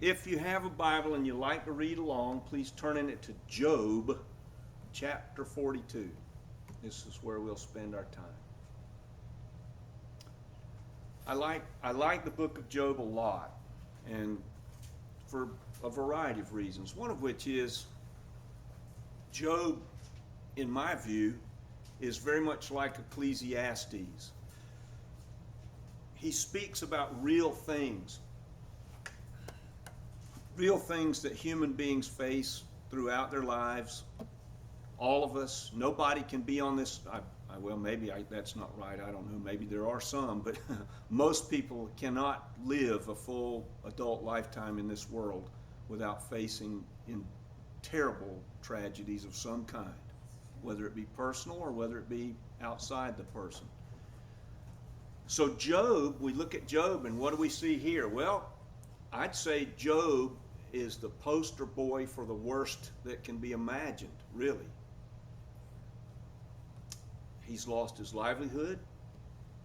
If you have a Bible and you like to read along, please turn in it to Job chapter 42. This is where we'll spend our time. I like the book of Job a lot, and for a variety of reasons. One of which is Job, in my view, is very much like Ecclesiastes. He speaks about real things that human beings face throughout their lives. All of us, nobody can be on this. That's not right. I don't know. Maybe there are some, but most people cannot live a full adult lifetime in this world without facing in terrible tragedies of some kind, whether it be personal or whether it be outside the person. So Job, we look at Job, and what do we see here? Well, I'd say Job is the poster boy for the worst that can be imagined, really. He's lost his livelihood,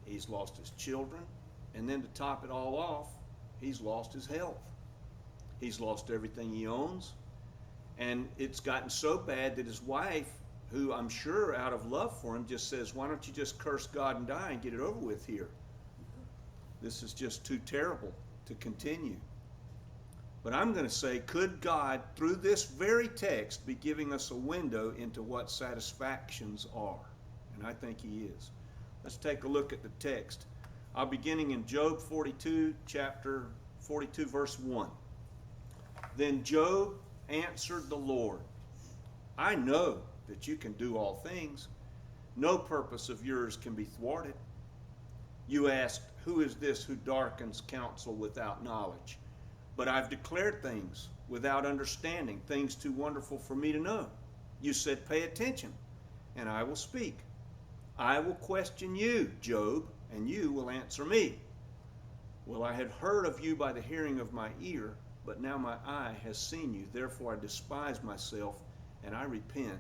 he's lost his children, and then to top it all off, he's lost his health. He's lost everything he owns, and it's gotten so bad that his wife, who I'm sure out of love for him, just says, why don't you just curse God and die and get it over with here? This is just too terrible to continue. But I'm going to say, could God, through this very text, be giving us a window into what satisfactions are? And I think he is. Let's take a look at the text. I'll be beginning in Job 42, chapter 42, verse 1. Then Job answered the Lord, I know that you can do all things. No purpose of yours can be thwarted. You asked, who is this who darkens counsel without knowledge? But I've declared things without understanding, things too wonderful for me to know. You said, pay attention, and I will speak. I will question you, Job, and you will answer me. Well, I had heard of you by the hearing of my ear, but now my eye has seen you. Therefore I despise myself, and I repent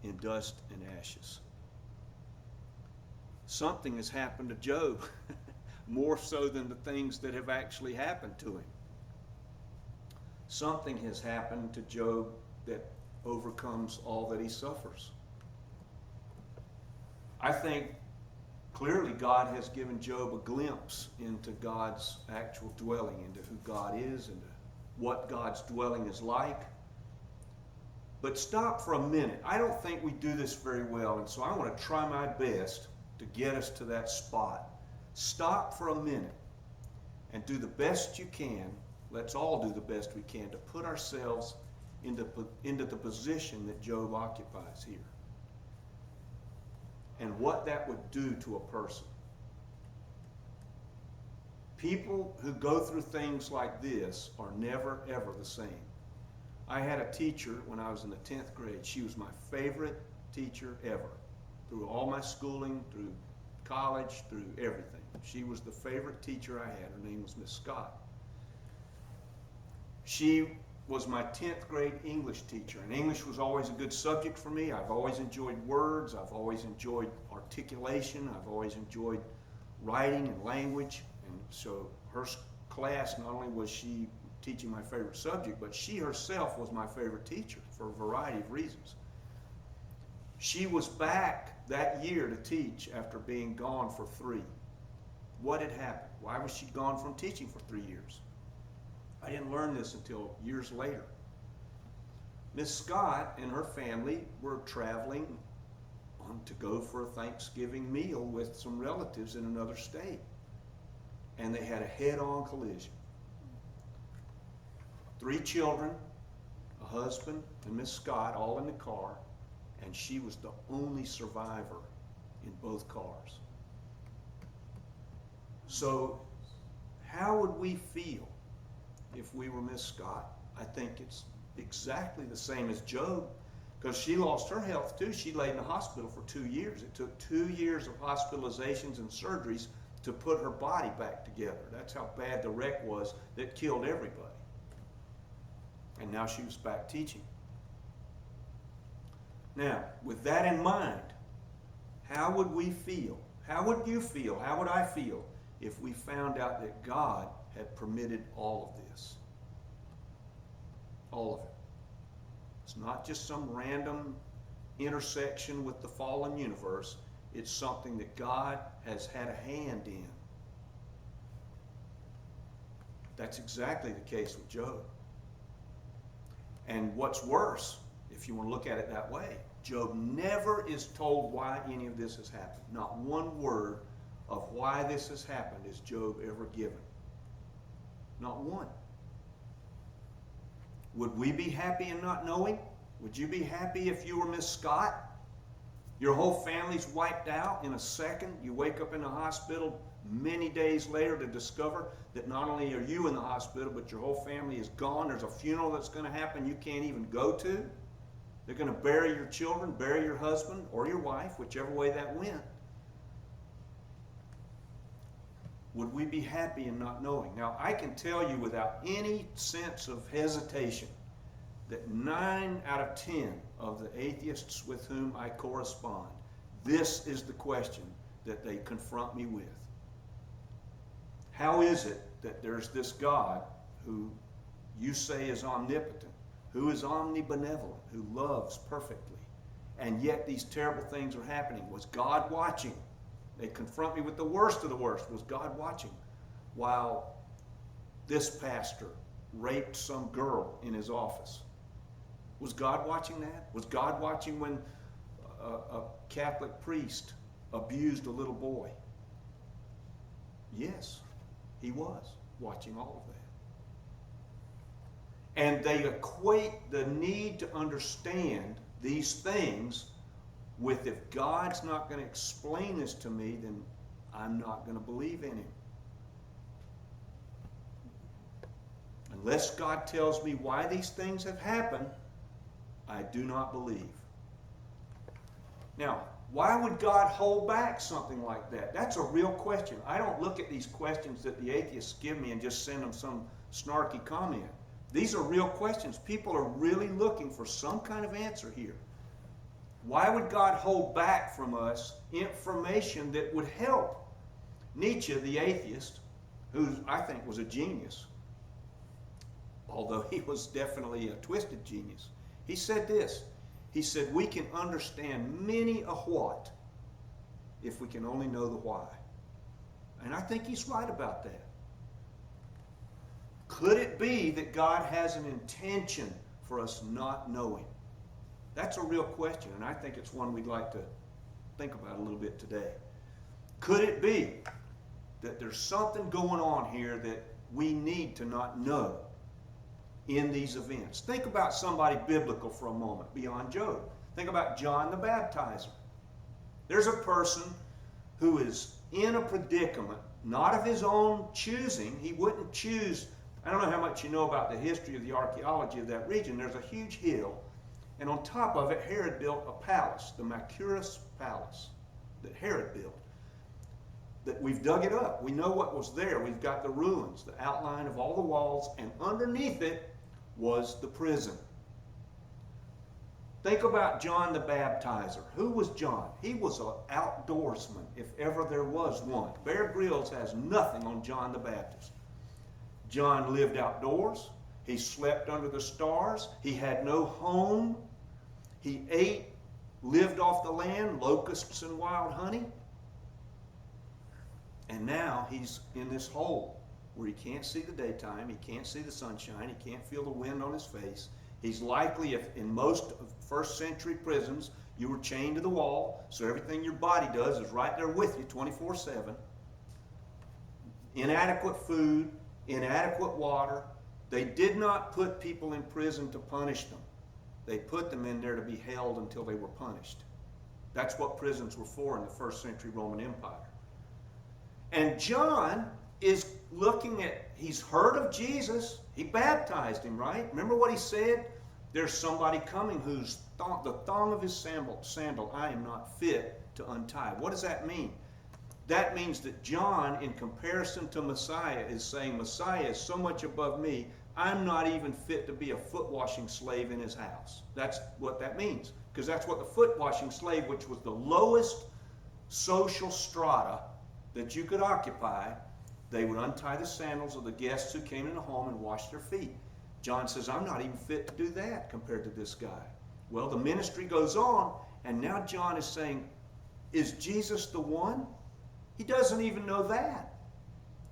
in dust and ashes. Something has happened to Job, more so than the things that have actually happened to him. Something has happened to Job that overcomes all that he suffers. I think clearly God has given Job a glimpse into God's actual dwelling, into who God is, into what God's dwelling is like. But stop for a minute. I don't think we do this very well, and so I want to try my best to get us to that spot. Stop for a minute and do the best you can. Let's all do the best we can to put ourselves into the position that Job occupies here, and what that would do to a person. People who go through things like this are never, ever the same. I had a teacher when I was in the 10th grade. She was my favorite teacher ever. Through all my schooling, through college, through everything. She was the favorite teacher I had. Her name was Miss Scott. She was my 10th grade English teacher, and English was always a good subject for me. I've always enjoyed words. I've always enjoyed articulation. I've always enjoyed writing and language. And so her class, not only was she teaching my favorite subject, but she herself was my favorite teacher for a variety of reasons. She was back that year to teach after being gone for 3. What had happened? Why was she gone from teaching for 3 years? I didn't learn this until years later. Miss Scott and her family were traveling to go for a Thanksgiving meal with some relatives in another state. And they had a head-on collision. 3 children, a husband, and Miss Scott all in the car, and she was the only survivor in both cars. So how would we feel if we were Miss Scott? I think it's exactly the same as Job, because she lost her health too. She laid in the hospital for 2 years. It took 2 years of hospitalizations and surgeries to put her body back together. That's how bad the wreck was that killed everybody. And now she was back teaching. Now, with that in mind, how would we feel? How would you feel? How would I feel if we found out that God had permitted all of this? All of it. It's not just some random intersection with the fallen universe. It's something that God has had a hand in. That's exactly the case with Job. And what's worse, if you want to look at it that way, Job never is told why any of this has happened. Not one word of why this has happened is Job ever given. Not one. Would we be happy in not knowing? Would you be happy if you were Miss Scott? Your whole family's wiped out in a second. You wake up in the hospital many days later to discover that not only are you in the hospital, but your whole family is gone. There's a funeral that's going to happen you can't even go to. They're going to bury your children, bury your husband or your wife, whichever way that went. Would we be happy in not knowing? Now, I can tell you without any sense of hesitation that 9 out of 10 of the atheists with whom I correspond, this is the question that they confront me with. How is it that there's this God who you say is omnipotent, who is omnibenevolent, who loves perfectly, and yet these terrible things are happening? Was God watching? They confront me with the worst of the worst. Was God watching while this pastor raped some girl in his office? Was God watching that? Was God watching when a Catholic priest abused a little boy? Yes, he was watching all of that. And they equate the need to understand these things with, if God's not going to explain this to me, then I'm not going to believe in him. Unless God tells me why these things have happened, I do not believe. Now, why would God hold back something like that? That's a real question. I don't look at these questions that the atheists give me and just send them some snarky comment. These are real questions. People are really looking for some kind of answer here. Why would God hold back from us information that would help? Nietzsche, the atheist, who I think was a genius, although he was definitely a twisted genius, he said this. He said, we can understand many a what if we can only know the why. And I think he's right about that. Could it be that God has an intention for us not knowing? That's a real question, and I think it's one we'd like to think about a little bit today. Could it be that there's something going on here that we need to not know in these events? Think about somebody biblical for a moment beyond Job. Think about John the Baptizer. There's a person who is in a predicament, not of his own choosing. He wouldn't choose. I don't know how much you know about the history of the archaeology of that region. There's a huge hill, and on top of it, Herod built a palace, the Machaerus Palace, that Herod built. That we've dug it up. We know what was there. We've got the ruins, the outline of all the walls, and underneath it was the prison. Think about John the Baptizer. Who was John? He was an outdoorsman, if ever there was one. Bear Grylls has nothing on John the Baptist. John lived outdoors. He slept under the stars. He had no home. He ate, lived off the land, locusts and wild honey. And now he's in this hole where he can't see the daytime, he can't see the sunshine, he can't feel the wind on his face. He's likely, if in most first century prisons, you were chained to the wall, so everything your body does is right there with you 24/7. Inadequate food, inadequate water. They did not put people in prison to punish them. They put them in there to be held until they were punished. That's what prisons were for in the first century Roman Empire. And John is looking at, he's heard of Jesus. He baptized him, right? Remember what he said? There's somebody coming whose the thong of his sandal I am not fit to untie. What does that mean? That means that John, in comparison to Messiah, is saying Messiah is so much above me, I'm not even fit to be a foot washing slave in his house. That's what that means. Because that's what the foot washing slave, which was the lowest social strata that you could occupy, they would untie the sandals of the guests who came in the home and wash their feet. John says, I'm not even fit to do that compared to this guy. Well, the ministry goes on, and now John is saying, is Jesus the one? He doesn't even know that.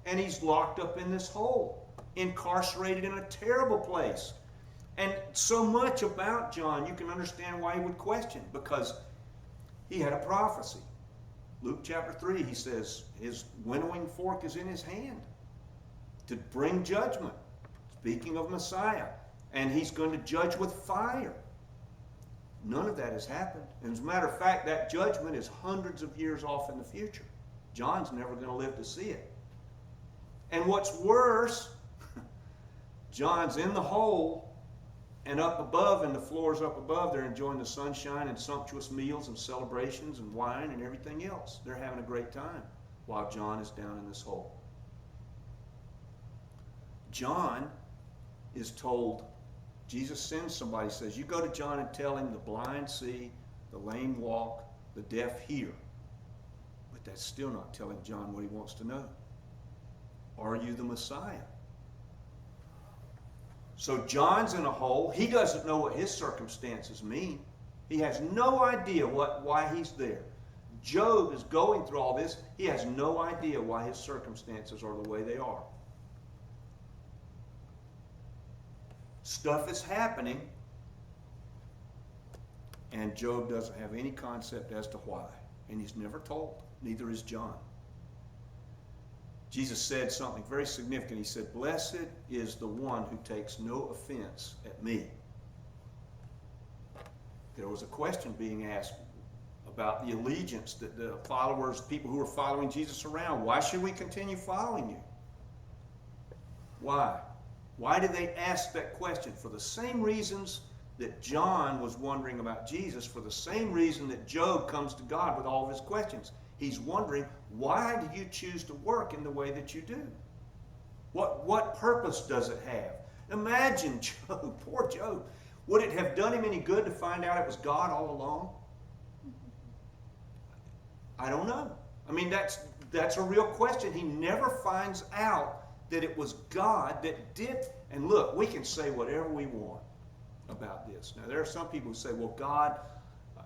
And he's locked up in this hole, incarcerated in a terrible place. And so much about John, you can understand why he would question, because he had a prophecy. Luke chapter 3, he says his winnowing fork is in his hand to bring judgment, speaking of Messiah. And he's going to judge with fire. None of that has happened. And as a matter of fact, that judgment is hundreds of years off in the future. John's never going to live to see it. And what's worse, John's in the hole, and up above, and the floors up above, they're enjoying the sunshine and sumptuous meals and celebrations and wine and everything else. They're having a great time while John is down in this hole. John is told, Jesus sends somebody, says, you go to John and tell him the blind see, the lame walk, the deaf hear. But that's still not telling John what he wants to know. Are you the Messiah? So John's in a hole. He doesn't know what his circumstances mean. He has no idea why he's there. Job is going through all this. He has no idea why his circumstances are the way they are. Stuff is happening, and Job doesn't have any concept as to why. And he's never told. Neither is John. Jesus said something very significant. He said, blessed is the one who takes no offense at me. There was a question being asked about the allegiance that the followers, people who were following Jesus around. Why should we continue following you? Why? Why did they ask that question? For the same reasons that John was wondering about Jesus, for the same reason that Job comes to God with all of his questions. He's wondering, why do you choose to work in the way that you do? What purpose does it have? Imagine Job, poor Job. Would it have done him any good to find out it was God all along? I don't know. I mean, that's a real question. He never finds out that it was God that did. And look, we can say whatever we want about this. Now, there are some people who say, well, God,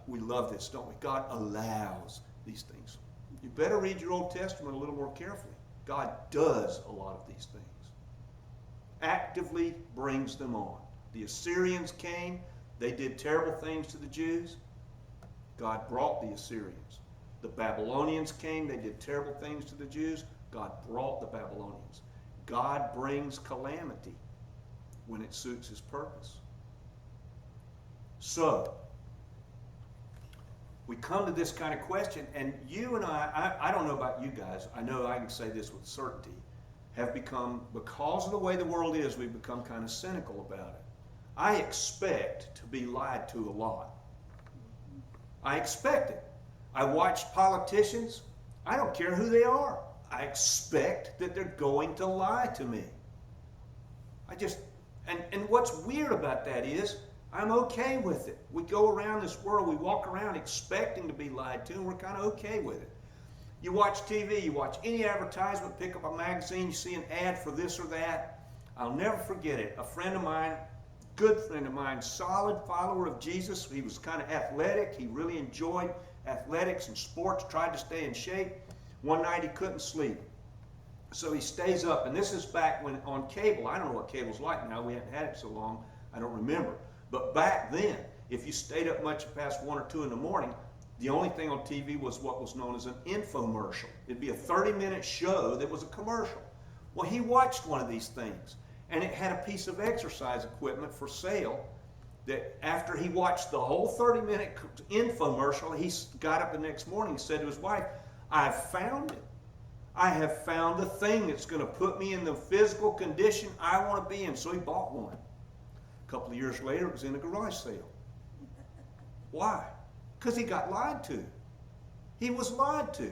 we love this, don't we? God allows these things. You better read your Old Testament a little more carefully. God does a lot of these things. Actively brings them on. The Assyrians came. They did terrible things to the Jews. God brought the Assyrians. The Babylonians came. They did terrible things to the Jews. God brought the Babylonians. God brings calamity when it suits his purpose. So, we come to this kind of question, and you and I don't know about you guys, I know I can say this with certainty, have become, because of the way the world is, we've become kind of cynical about it. I expect to be lied to a lot. I expect it. I watch politicians. I don't care who they are. I expect that they're going to lie to me. And what's weird about that is, I'm okay with it. We go around this world, we walk around expecting to be lied to, and we're kind of okay with it. You watch TV, you watch any advertisement, pick up a magazine, you see an ad for this or that. I'll never forget it. A friend of mine, good friend of mine, solid follower of Jesus. He was kind of athletic. He really enjoyed athletics and sports, tried to stay in shape. One night he couldn't sleep. So he stays up, and this is back when on cable. I don't know what cable's like now. We haven't had it so long, I don't remember. But back then, if you stayed up much past 1 or 2 in the morning, the only thing on TV was what was known as an infomercial. It'd be a 30-minute show that was a commercial. Well, he watched one of these things, and it had a piece of exercise equipment for sale that after he watched the whole 30-minute infomercial, he got up the next morning and said to his wife, I've found it. I have found the thing that's going to put me in the physical condition I want to be in. So he bought one. A couple of years later, it was in a garage sale. Why? Because he got lied to. He was lied to.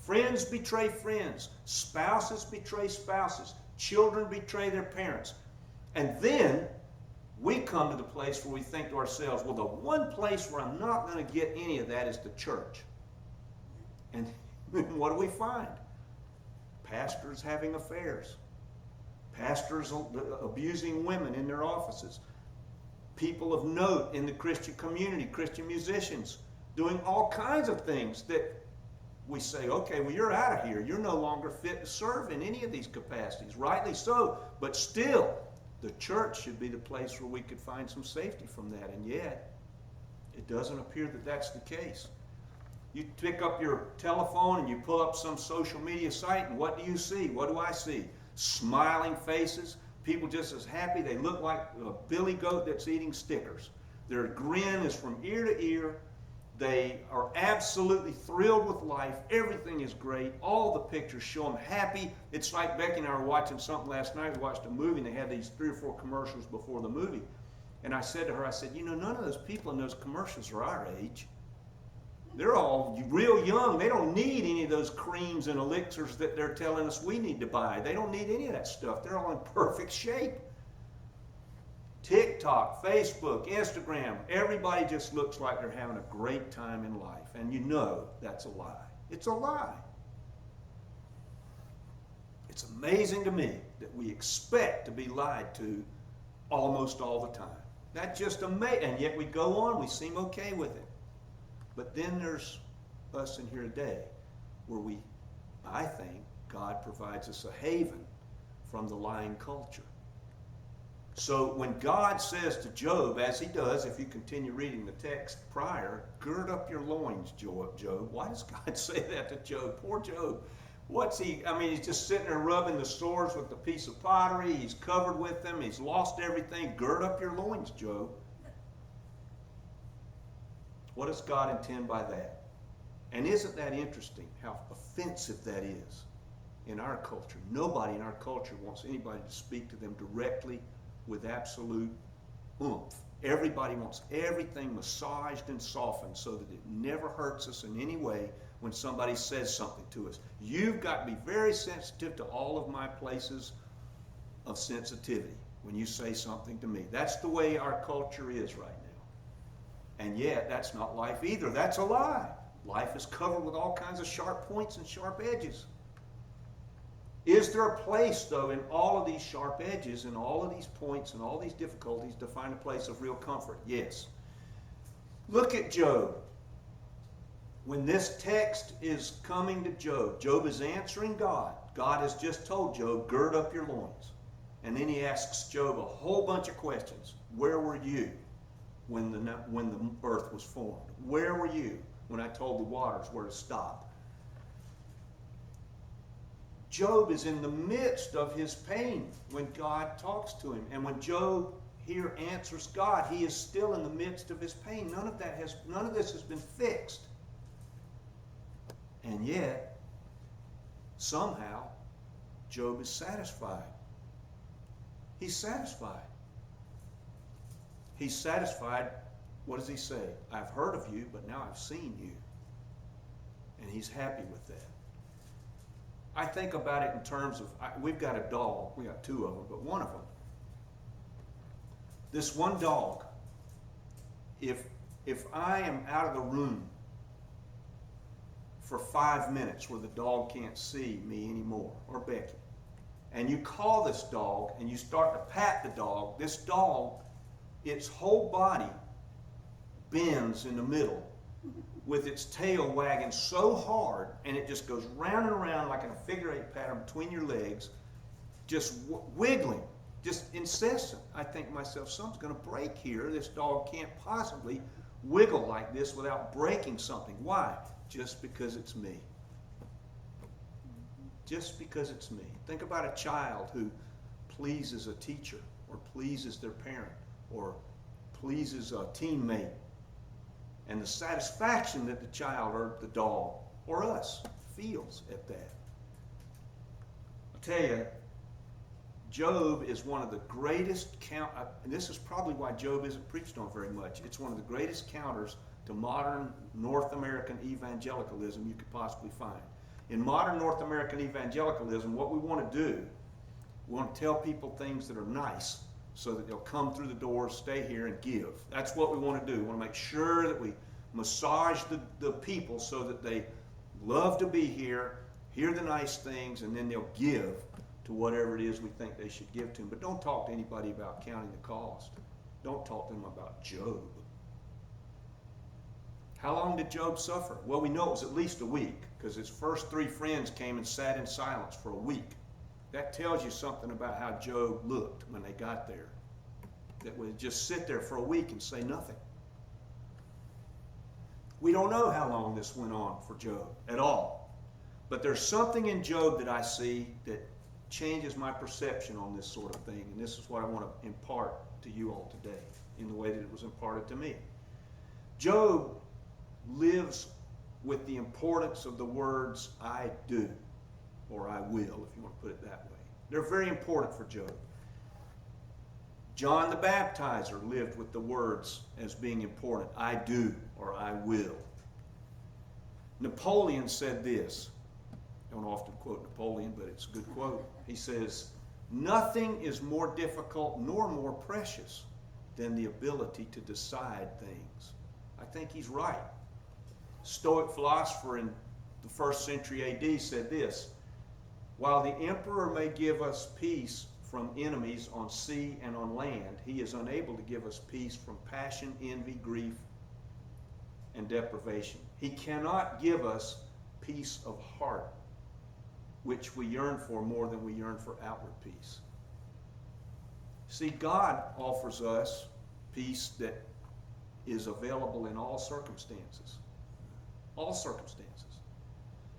Friends betray friends. Spouses betray spouses. Children betray their parents. And then we come to the place where we think to ourselves, well, the one place where I'm not going to get any of that is the church. And what do we find? Pastors having affairs. Pastors abusing women in their offices. People of note in the Christian community, Christian musicians, doing all kinds of things that we say, okay, well, you're out of here. You're no longer fit to serve in any of these capacities. Rightly so. But still, the church should be the place where we could find some safety from that. And yet, it doesn't appear that that's the case. You pick up your telephone and you pull up some social media site, and what do you see? What do I see? Smiling faces, people just as happy. They look like a billy goat that's eating stickers. Their grin is from ear to ear. They are absolutely thrilled with life. Everything is great. All the pictures show them happy. It's like Becky and I were watching something last night. We watched a movie, and they had these 3 or 4 commercials before the movie. And I said to her, I said, you know, none of those people in those commercials are our age. They're all real young. They don't need any of those creams and elixirs that they're telling us we need to buy. They don't need any of that stuff. They're all in perfect shape. TikTok, Facebook, Instagram, everybody just looks like they're having a great time in life. And you know that's a lie. It's a lie. It's amazing to me that we expect to be lied to almost all the time. That's just amazing. And yet we go on, we seem okay with it. But then there's us in here today where I think God provides us a haven from the lying culture. So when God says to Job, as he does, if you continue reading the text prior, gird up your loins, Job. Why does God say that to Job? Poor Job. He's just sitting there rubbing the sores with a piece of pottery. He's covered with them. He's lost everything. Gird up your loins, Job. What does God intend by that? And isn't that interesting how offensive that is in our culture? Nobody in our culture wants anybody to speak to them directly with absolute oomph. Everybody wants everything massaged and softened so that it never hurts us in any way when somebody says something to us. You've got to be very sensitive to all of my places of sensitivity when you say something to me. That's the way our culture is right now. And yet, that's not life either. That's a lie. Life is covered with all kinds of sharp points and sharp edges. Is there a place, though, in all of these sharp edges and all of these points and all these difficulties to find a place of real comfort? Yes. Look at Job. When this text is coming to Job, Job is answering God. God has just told Job, gird up your loins. And then he asks Job a whole bunch of questions. Where were you when the earth was formed? Where were you when I told the waters where to stop? Job is in the midst of his pain when God talks to him. And when Job here answers God, he is still in the midst of his pain. None of this has been fixed. And yet, somehow, Job is satisfied. He's satisfied. He's satisfied. What does he say? I've heard of you, but now I've seen you. And he's happy with that. I think about it in terms of, we've got a dog. We got 2 of them, but one of them. This one dog, if I am out of the room for 5 minutes where the dog can't see me anymore, or Becky, and you call this dog and you start to pat the dog, this dog, its whole body bends in the middle with its tail wagging so hard, and it just goes round and around like in a figure-8 pattern between your legs, just wiggling, just incessant. I think to myself, something's going to break here. This dog can't possibly wiggle like this without breaking something. Why? Just because it's me. Just because it's me. Think about a child who pleases a teacher, or pleases their parent, or pleases a teammate. And the satisfaction that the child or the dog or us feels at that. I tell you, Job is one of the greatest and this is probably why Job isn't preached on very much. It's one of the greatest counters to modern North American evangelicalism you could possibly find. In modern North American evangelicalism, what we want to do, we want to tell people things that are nice, so that they'll come through the doors, stay here, and give. That's what we want to do. We want to make sure that we massage the people so that they love to be here, hear the nice things, and then they'll give to to whatever it is we think they should give to him. But don't talk to anybody about counting the cost. Don't talk to them about Job. How long did Job suffer? Well, we know it was at least a week, because his first 3 friends came and sat in silence for a week. That tells you something about how Job looked when they got there. That would just sit there for a week and say nothing. We don't know how long this went on for Job at all. But there's something in Job that I see that changes my perception on this sort of thing. And this is what I want to impart to you all today in the way that it was imparted to me. Job lives with the importance of the words I do, or I will, if you want to put it that way. They're very important for Job. John the Baptizer lived with the words as being important, I do, or I will. Napoleon said this. I don't often quote Napoleon, but it's a good quote. He says, nothing is more difficult nor more precious than the ability to decide things. I think he's right. Stoic philosopher in the 1st century A.D. said this, while the emperor may give us peace from enemies on sea and on land, he is unable to give us peace from passion, envy, grief, and deprivation. He cannot give us peace of heart, which we yearn for more than we yearn for outward peace. See, God offers us peace that is available in all circumstances. All circumstances.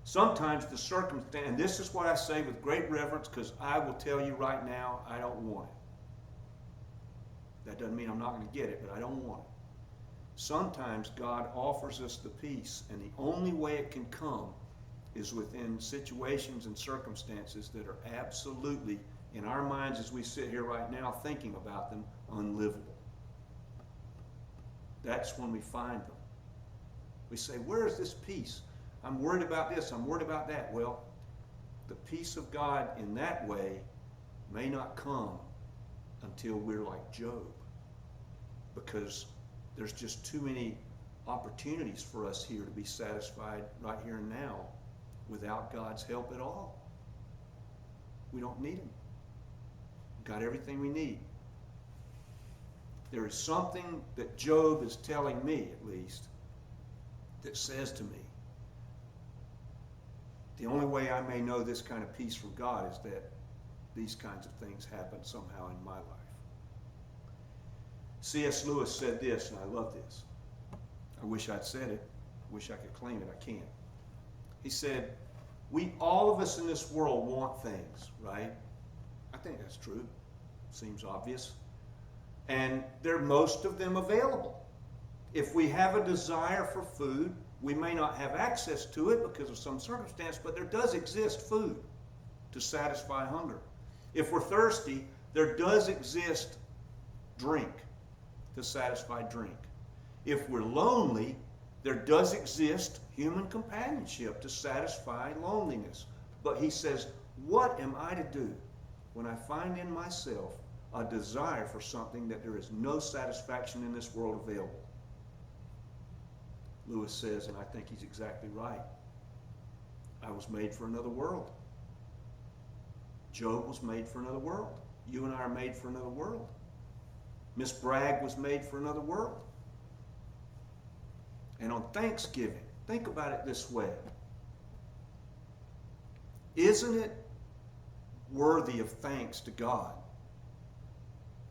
Sometimes the circumstance, and this is what I say with great reverence, because I will tell you right now, I don't want it. That doesn't mean I'm not going to get it, but I don't want it. Sometimes God offers us the peace, and the only way it can come is within situations and circumstances that are absolutely, in our minds as we sit here right now thinking about them, unlivable. That's when we find them. We say, where is this peace? I'm worried about this, I'm worried about that. Well, the peace of God in that way may not come until we're like Job, because there's just too many opportunities for us here to be satisfied right here and now without God's help at all. We don't need Him. We've got everything we need. There is something that Job is telling me, at least, that says to me, the only way I may know this kind of peace from God is that these kinds of things happen somehow in my life. C.S. Lewis said this, and I love this. I wish I'd said it. I wish I could claim it. I can't. He said, all of us in this world want things, right? I think that's true. Seems obvious. And there are most of them available. If we have a desire for food, we may not have access to it because of some circumstance, but there does exist food to satisfy hunger. If we're thirsty, there does exist drink to satisfy drink. If we're lonely, there does exist human companionship to satisfy loneliness. But he says, what am I to do when I find in myself a desire for something that there is no satisfaction in this world available? Lewis says, and I think he's exactly right, I was made for another world. Job was made for another world. You and I are made for another world. Miss Bragg was made for another world. And on Thanksgiving, think about it this way. Isn't it worthy of thanks to God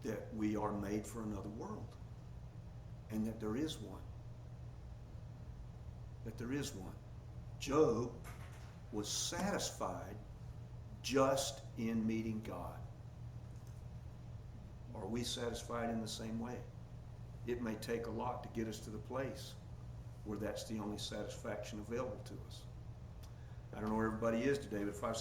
that we are made for another world? And that there is one. That there is one. Job was satisfied just in meeting God. Are we satisfied in the same way? It may take a lot to get us to the place where that's the only satisfaction available to us. I don't know where everybody is today, but if I